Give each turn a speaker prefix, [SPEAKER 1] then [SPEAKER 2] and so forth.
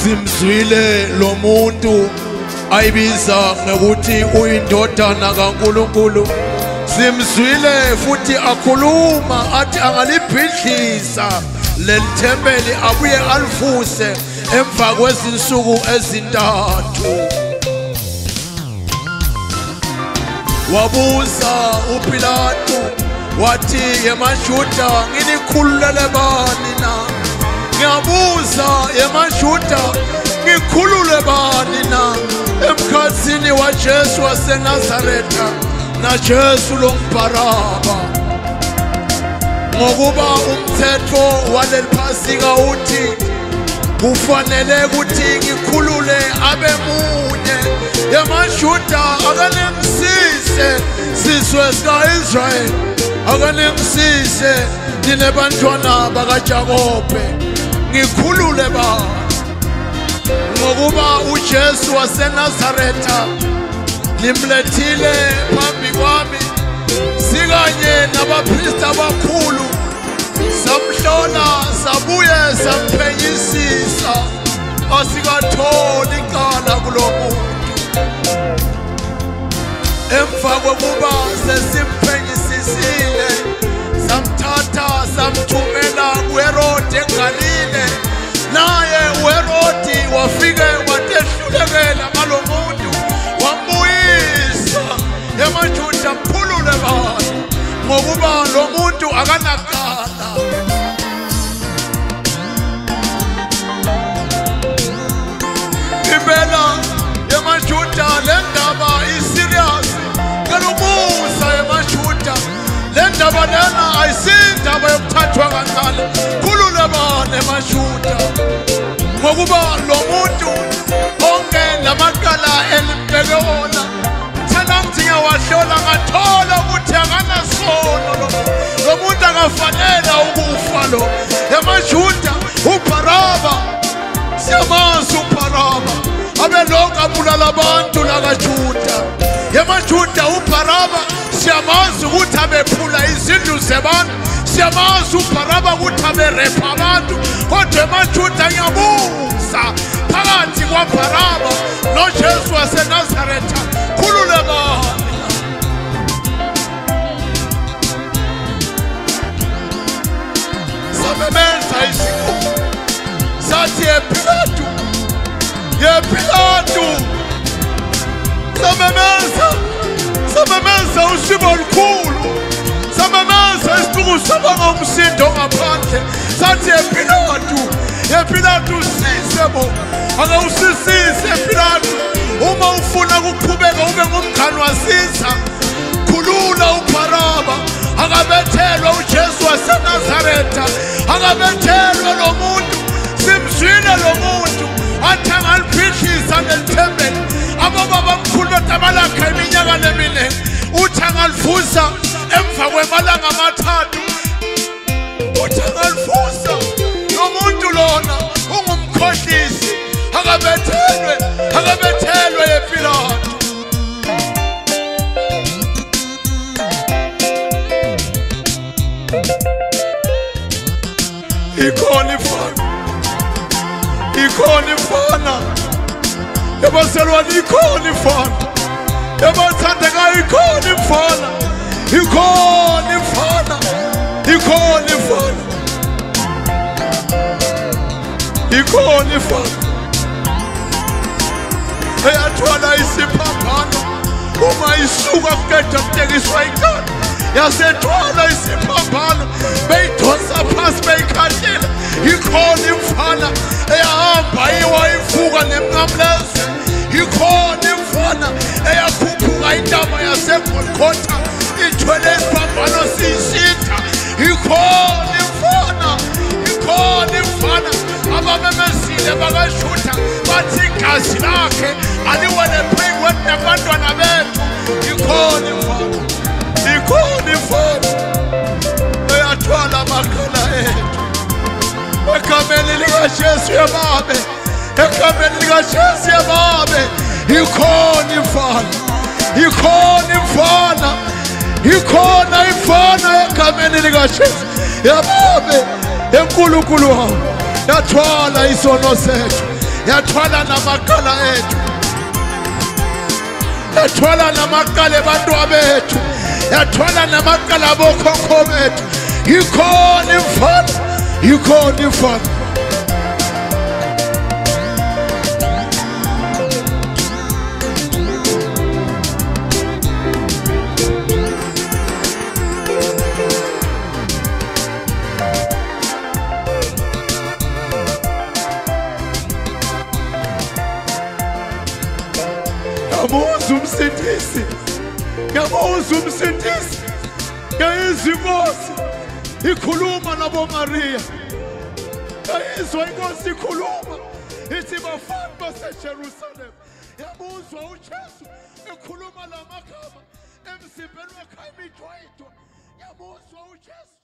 [SPEAKER 1] simzwile lo muntu ayibiza ngokuthi uyindodana kaNkulunkulu. Simzwile futhi akhuluma athi angalibhidliza leli thempeli abuye alifuse emva kwezinsuku ezintathu. Wabuza uPilato wathi yemaJuda nginikhululele bani na? Ngiyabuza yemaJuda ngikhulule bani na? Emkhathini waJesu waseNazaretha naJesu loMbaraba. Ngokuba umthetho waleli Phasika uthi kufanele ukuthi ngikhulule abe munye. YamaJuda akanemsise sizwe sika-Israyeli, akanemsise ninebantwana bakaJakobe. Ngikhulule ba ngokuba uJesu waseNazaretha nimlethile phambi kwami sikanye nabapristi abakhulu, samhlola sabuye samphenyisisa asikatholi icala kulo muntu. Emva kokuba sesimphenyisisile samthatha samthumela kuHerodi eGalile, naye uHerodi wafike watehlulekela ngalo muntu wambuyisa. YamaJuda mkhulule bani ngokuba lo muntu akanacala. Impela YamaJuda le ndaba iserious kalumusa. YamaJuda le ndaba lena ayisindaba yokuthathwa kancane. Khulule bani YamaJuda ngokuba lo muntu onke lamaqala elimbeke wona thana ngithi ngiyawahlola ngathola ukuthi akanasono lo muntu akafanele ukufa lo. YamaJuda uBaraba siyamazi uBaraba abelokhu abulala abantu lakaJuda. YamaJuda uBaraba siyamazi ukuthi abephula izindlu zebantu, siyamazi uBaraba ukuthi aberepha abantu. Kodwa YamaJuda ngiyabuza phakathi kwaBaraba noJesu waseNazaretha, khulule bani? Samemeza isikhathi sathi yePilato, yePilato, samemeza usibo olukhulu, samemeza isicuku sabanga umsindo ngaphandle. Sathi yePilato, yePilato usise bo, akawusisise yePilato. Uma ufuna ukuqhubeka ube ngumngane wasiza, khulula uBaraba. Akabethelwa uJesu waseNazaretha, akabethelwa lo muntu. Simzwile lo muntu athi angalibhidliza leli thempeli. Abobaba mkhulu batabalakha iminyaka neminingi, uthi angalivusa emva kwemalanga amathathu. Uthi angalivusa. Lo muntu lona ungumkhohlisi, akabethelwe yePilato. Ikhona ifana yabaselwane, ikhona ifana yabathandekayo, ikhona ifana, ikhona ifana, ikhona ifana, ikhona ifana eyathwala isiphambano uma isuka kuqeda kutekiswa icala. Yasethwala isiphambano beyidonsa phansi beyikhathela. Ikhona imfana eyahamba iwayivuka nemnqamleze. Ikhona imfana eyakhuphuka intaba yaseGolgotha ithwele isiphambano siyisitha. Ikhona imfana, ikhona imfana abamemezile bakaJuda bathi igazi lakhe aliwele phezu kwethu nabantwana bethu. Ikhona imfana, ikhona imfana eyathwala amaqala ethu. Egameni likaJesu yebabe, egameni likaJesu yebabe, ikhona imfana, ikhona imfana, ikhona imfana egameni likaJesu yebabe. enkulunkulu yathwala isono sethu, yathwala namakala ethu, yathwala namakala ebantwana bethu, yathwala namakala abokhokho bethu. Yikhona imfana, yikhona imfana. Ngiyamuzwa umsindisi, ngiyamuzwa umsindisi, ngiyayizwa inkosi ikhuluma nabo Maria, ngiyayizwa inkosi ikhuluma ithi bafana baseJerusalem. Ngiyamuzwa uJesu ekhuluma la magama emzimbeni wakhe imijwayidwa. Ngiyamuzwa uJesu.